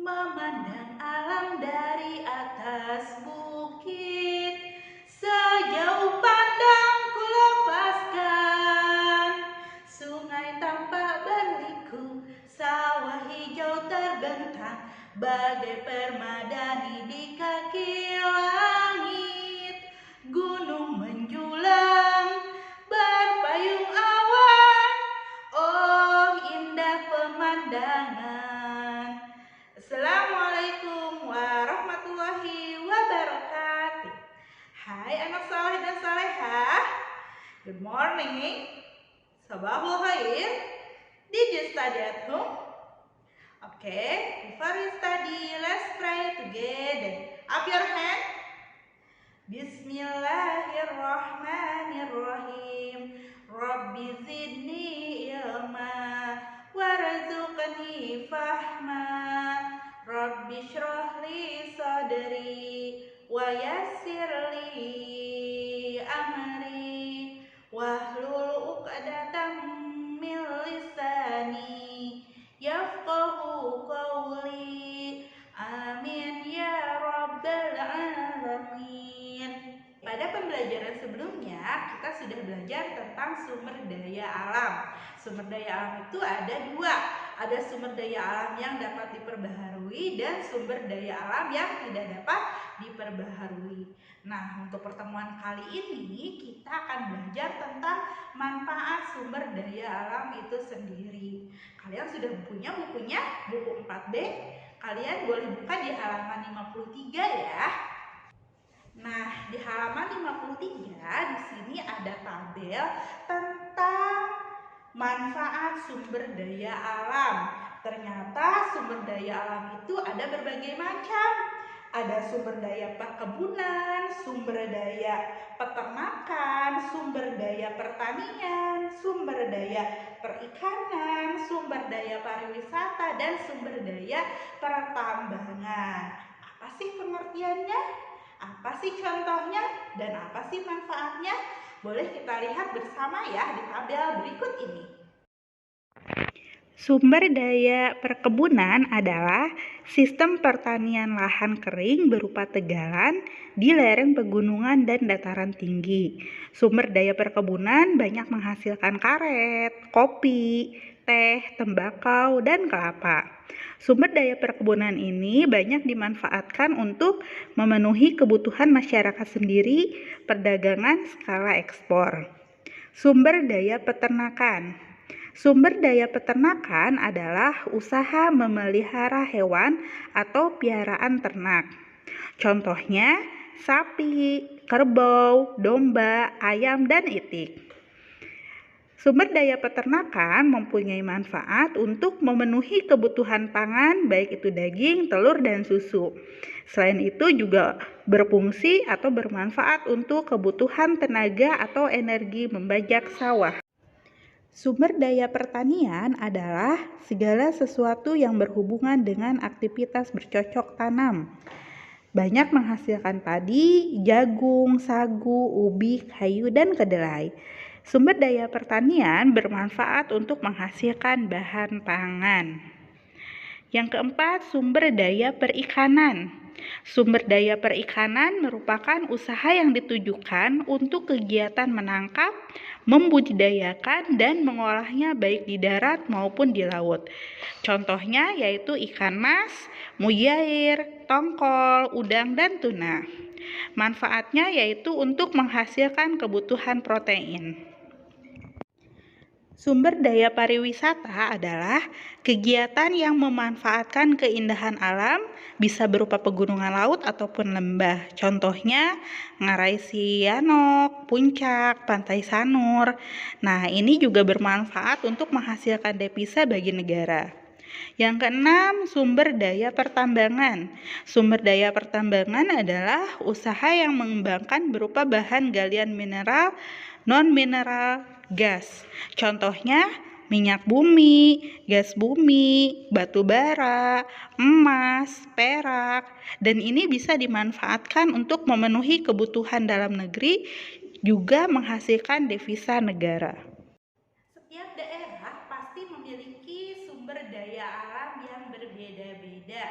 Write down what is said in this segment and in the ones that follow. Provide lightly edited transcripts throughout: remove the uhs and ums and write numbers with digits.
memandang alam dari atas bukit. Sejauh pandang ku lepaskan, sungai tampak berliku, sawah hijau terbentang, bagai permadani di kaki langit. Gunung menjulang, berpayung awan, oh indah pemandangan. Assalamualaikum warahmatullahi wabarakatuh. Hai anak saleh dan salehah. Good morning. Sabahul khair. Did you study at home? Okay, before you study, let's pray together. Up your hand. Bismillahirrahmanirrahim. Rabbi zidni ilma warzuqni fahma. Rabbi shrah li sadri wa yassir li amri wahlul 'uqdatam min lisani yafqahu qawli. Amin ya rabbal alamin. Pada pembelajaran sebelumnya kita sudah belajar tentang sumber daya alam. Sumber daya alam itu ada dua. Ada sumber daya alam yang dapat diperbaharui dan sumber daya alam yang tidak dapat diperbaharui. Nah, untuk pertemuan kali ini kita akan belajar tentang manfaat sumber daya alam itu sendiri. Kalian sudah punya bukunya, buku 4B? Kalian boleh buka di halaman 53 ya. Nah, di halaman 53 di sini ada tabel tentang manfaat sumber daya alam. Ternyata sumber daya alam itu ada berbagai macam. Ada sumber daya perkebunan, sumber daya peternakan, sumber daya pertanian, sumber daya perikanan, sumber daya pariwisata, dan sumber daya pertambangan. Apa sih pengertiannya? Apa sih contohnya? Dan apa sih manfaatnya? Boleh kita lihat bersama ya di tabel berikut ini. Sumber daya perkebunan adalah sistem pertanian lahan kering berupa tegalan di lereng pegunungan dan dataran tinggi. Sumber daya perkebunan banyak menghasilkan karet, kopi, teh, tembakau, dan kelapa. Sumber daya perkebunan ini banyak dimanfaatkan untuk memenuhi kebutuhan masyarakat sendiri, perdagangan skala ekspor. Sumber daya peternakan. Sumber daya peternakan adalah usaha memelihara hewan atau piaraan ternak. Contohnya sapi, kerbau, domba, ayam, dan itik. Sumber daya peternakan mempunyai manfaat untuk memenuhi kebutuhan pangan, baik itu daging, telur, dan susu. Selain itu juga berfungsi atau bermanfaat untuk kebutuhan tenaga atau energi membajak sawah. Sumber daya pertanian adalah segala sesuatu yang berhubungan dengan aktivitas bercocok tanam. Banyak menghasilkan padi, jagung, sagu, ubi, kayu, dan kedelai. Sumber daya pertanian bermanfaat untuk menghasilkan bahan pangan. Yang keempat, sumber daya perikanan. Sumber daya perikanan merupakan usaha yang ditujukan untuk kegiatan menangkap, membudidayakan, dan mengolahnya baik di darat maupun di laut. Contohnya yaitu ikan mas, mujair, tongkol, udang, dan tuna. Manfaatnya yaitu untuk menghasilkan kebutuhan protein. Sumber daya pariwisata adalah kegiatan yang memanfaatkan keindahan alam, bisa berupa pegunungan laut ataupun lembah. Contohnya Ngarai Sianok, Puncak, Pantai Sanur. Nah, ini juga bermanfaat untuk menghasilkan devisa bagi negara. Yang keenam, sumber daya pertambangan. Sumber daya pertambangan adalah usaha yang mengembangkan berupa bahan galian mineral, non-mineral, gas. Contohnya minyak bumi, gas bumi, batu bara, emas, perak, dan ini bisa dimanfaatkan untuk memenuhi kebutuhan dalam negeri, juga menghasilkan devisa negara. Setiap daerah pasti memiliki sumber daya alam yang berbeda-beda. berbeda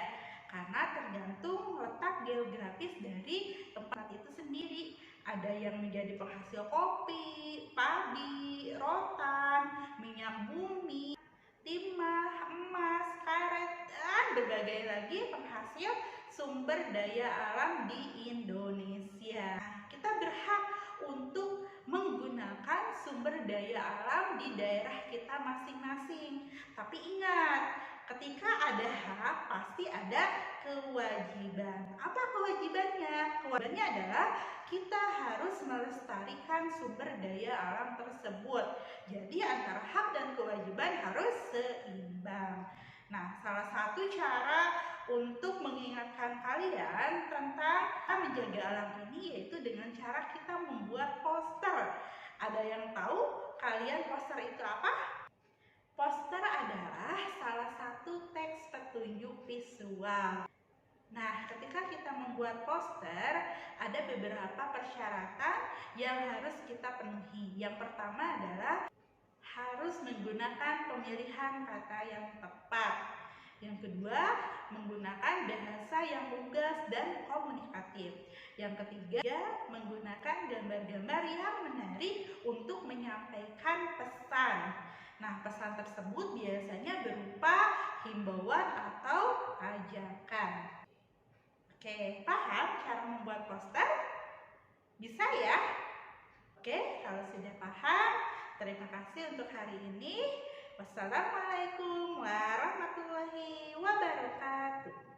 karena tergantung letak geografis dari tempat itu sendiri. Ada yang menjadi penghasil kopi, padi, rotan, minyak bumi, timah, emas, karet, dan berbagai lagi penghasil sumber daya alam di Indonesia. Kita berhak untuk menggunakan sumber daya alam di daerah kita masing-masing. Tapi ingat, ketika ada hak, pasti ada kewajiban. Apa kewajibannya? Kewajibannya adalah kita harus melestarikan sumber daya alam tersebut. Jadi antara hak dan kewajiban harus seimbang. Nah, salah satu cara untuk mengingatkan kalian tentang menjaga alam ini yaitu dengan cara kita membuat poster. Ada yang tahu kalian poster itu apa? Poster adalah salah satu teks petunjuk visual. Nah, ketika kita membuat poster, ada beberapa persyaratan yang harus kita penuhi. Yang pertama adalah harus menggunakan pemilihan kata yang tepat. Yang kedua, menggunakan bahasa yang lugas dan komunikatif. Yang ketiga, menggunakan gambar-gambar yang menarik untuk menyampaikan pesan. Nah, pesan tersebut biasanya berupa himbauan atau ajakan. Oke, paham cara membuat poster? Bisa ya? Oke, kalau sudah paham, terima kasih untuk hari ini. Wassalamualaikum warahmatullahi wabarakatuh.